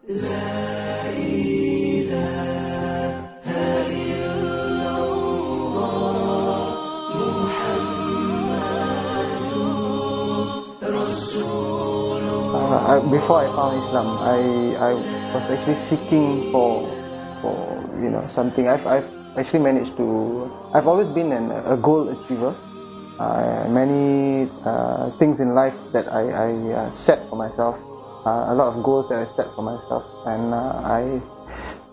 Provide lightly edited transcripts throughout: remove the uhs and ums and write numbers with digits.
Before I found Islam, I was actually seeking for something. I've actually managed to. I've always been a goal achiever. Many things in life that I set for myself. A lot of goals that I set for myself, and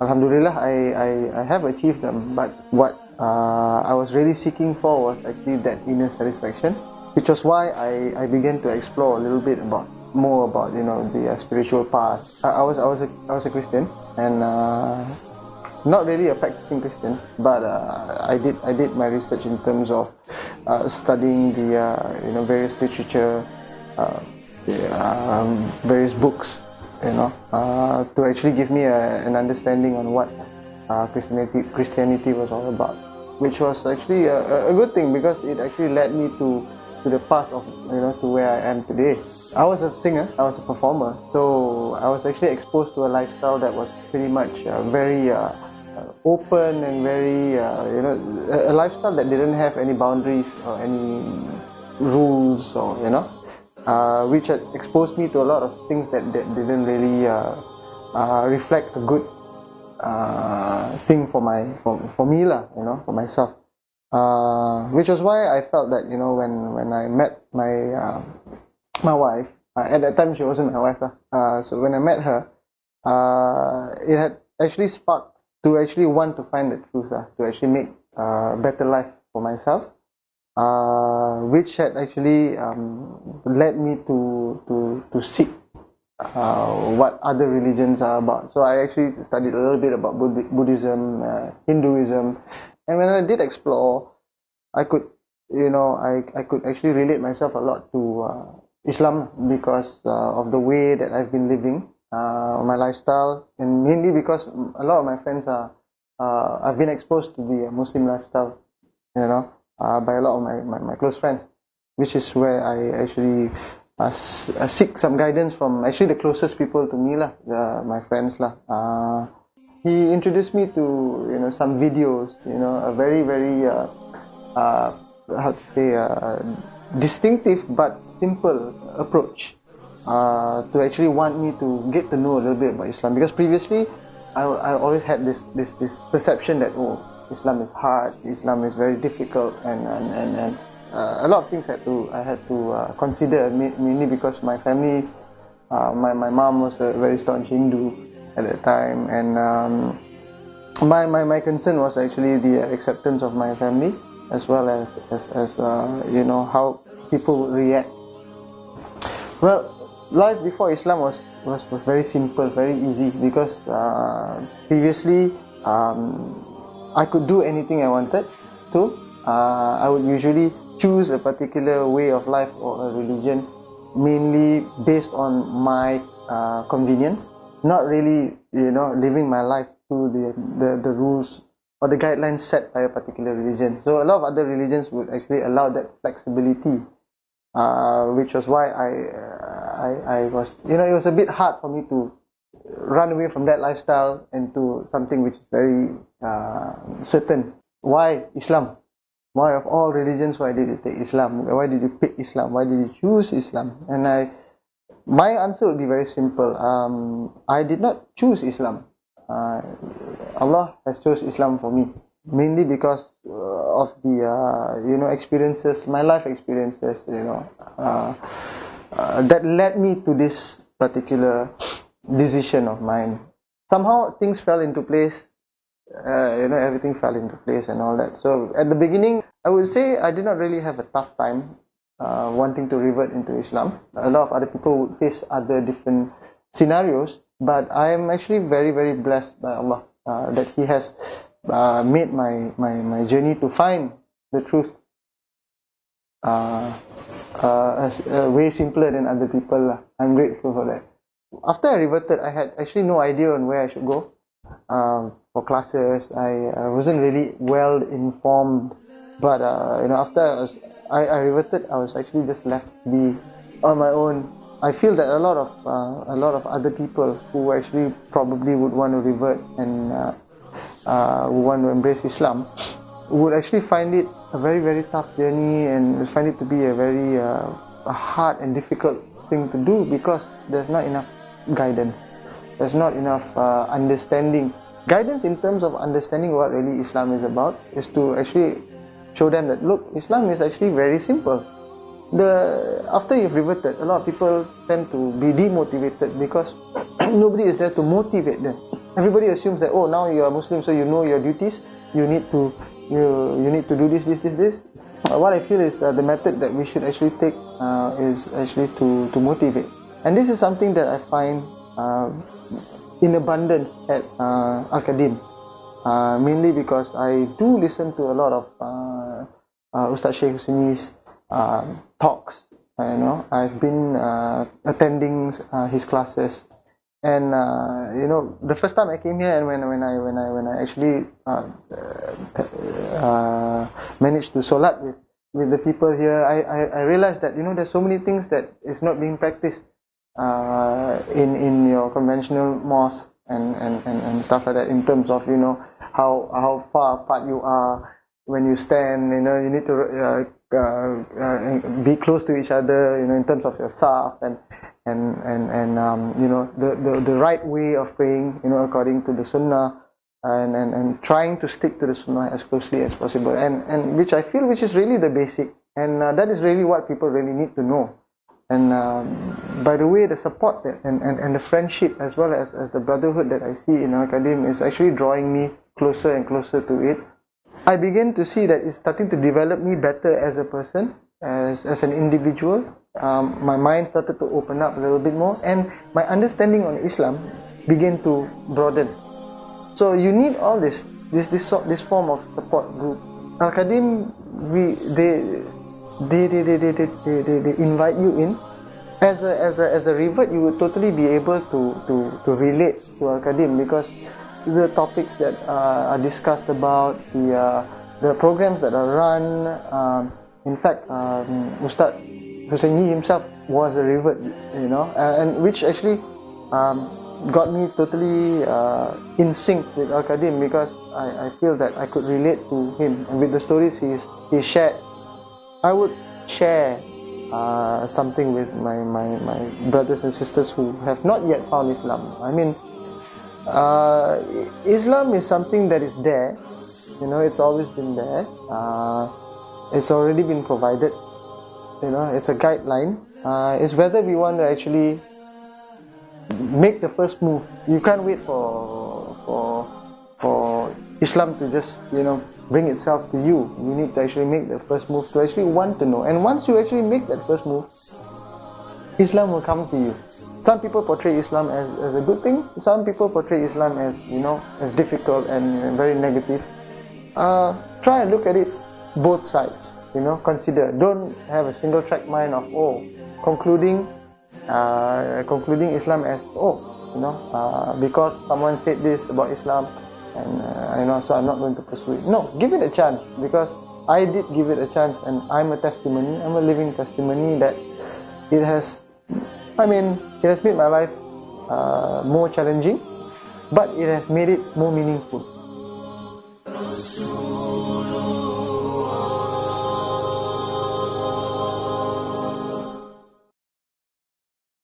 Alhamdulillah, I have achieved them. But what I was really seeking for was actually that inner satisfaction, which was why I began to explore a little bit more about the spiritual path. I was a Christian, and not really a practicing Christian, but I did my research in terms of studying the various literature, various books, to actually give me an understanding on what Christianity was all about, which was actually a good thing, because it actually led me to the path of to where I am today. I was a singer, I was a performer, so I was actually exposed to a lifestyle that was pretty much very open and very a lifestyle that didn't have any boundaries or any rules, or which had exposed me to a lot of things that didn't really reflect a good thing for me lah, for myself. Which was why I felt that when I met my wife, at that time she wasn't my wife lah. So when I met her, it had actually sparked to actually want to find the truth to actually make a better life for myself, which had actually led me to seek what other religions are about. So I actually studied a little bit about Buddhism, Hinduism. And when I did explore, I could actually relate myself a lot to Islam, because of the way that I've been living, my lifestyle, and mainly because a lot of my friends I've been exposed to the Muslim lifestyle, by a lot of my close friends, which is where I actually seek some guidance from actually the closest people to me lah, my friends lah. He introduced me to some videos, a very very how to say distinctive but simple approach to actually want me to get to know a little bit about Islam, because previously I always had this perception that Islam is hard, Islam is very difficult, and a lot of things I had to consider, mainly because my family, my mom was a very staunch Hindu at that time, and my concern was actually the acceptance of my family, as well as how people react. Well, life before Islam was very simple, very easy, because previously I could do anything I wanted to. I would usually choose a particular way of life or a religion mainly based on my convenience, not really living my life to the rules or the guidelines set by a particular religion. So a lot of other religions would actually allow that flexibility, which was why I was, it was a bit hard for me to run away from that lifestyle into something which is very certain. Why Islam? Why of all religions, why did you take Islam? Why did you pick Islam? Why did you choose Islam? And my answer would be very simple. I did not choose Islam. Allah has chose Islam for me, mainly because of the experiences, my life experiences, that led me to this particular decision of mine. Somehow things fell into place. Everything fell into place and all that. So at the beginning, I would say I did not really have a tough time wanting to revert into Islam. A lot of other people would face other different scenarios, but I am actually very very blessed by Allah that He has made my journey to find the truth way simpler than other people. I'm grateful for that. After I reverted, I had actually no idea on where I should go for classes. I wasn't really well informed, but after I reverted, I was actually just left to be on my own, I feel that a lot of other people who actually probably would want to revert and who want to embrace Islam would actually find it a very, very tough journey and find it to be a very hard and difficult thing to do, because there's not enough guidance, there's not enough understanding. Guidance in terms of understanding what really Islam is about is to actually show them that, look, Islam is actually very simple. After you've reverted, a lot of people tend to be demotivated because nobody is there to motivate them. Everybody assumes that, oh, now you are Muslim, so you know your duties, you need to do this. What I feel is the method that we should actually take is actually to motivate. And this is something that I find in abundance at al-khaadem, mainly because I do listen to a lot of Ustaz Sheikh Husseini's talks. I've been attending his classes, and the first time I came here, and when I actually managed to solat with the people here, I realized that there's so many things that is not being practiced in your conventional mosque and stuff like that, in terms of how far apart you are when you stand. You need to be close to each other, in terms of your saf and the right way of praying, according to the sunnah, and trying to stick to the sunnah as closely as possible, and which I feel which is really the basic, and that is really what people really need to know. And by the way, the support and the friendship, as well as the brotherhood that I see in al-khaadem, is actually drawing me closer and closer to it. I begin to see that it's starting to develop me better as a person, as an individual. My mind started to open up a little bit more, and my understanding on Islam began to broaden. So you need all this form of support group. Al-khaadem, they invite you in. As a revert, you would totally be able to relate to al-khaadem, because the topics that are discussed about, the programs that are run. In fact, Ustaz Husseini himself was a revert, and which actually got me totally in sync with al-khaadem, because I feel that I could relate to him, and with the stories he shared, I would share something with my brothers and sisters who have not yet found Islam. I mean, Islam is something that is there, it's always been there. It's already been provided, it's a guideline. It's whether we want to actually make the first move. You can't wait for Islam to just bring itself to you. You need to actually make the first move to actually want to know. And once you actually make that first move, Islam will come to you. Some people portray Islam as a good thing. Some people portray Islam as as difficult and very negative. Try and look at it both sides. Consider. Don't have a single track mind of concluding Islam as because someone said this about Islam, and so I'm not going to pursue it. No, give it a chance, because I did give it a chance, and I'm a testimony. I'm a living testimony that it has made my life more challenging, but it has made it more meaningful.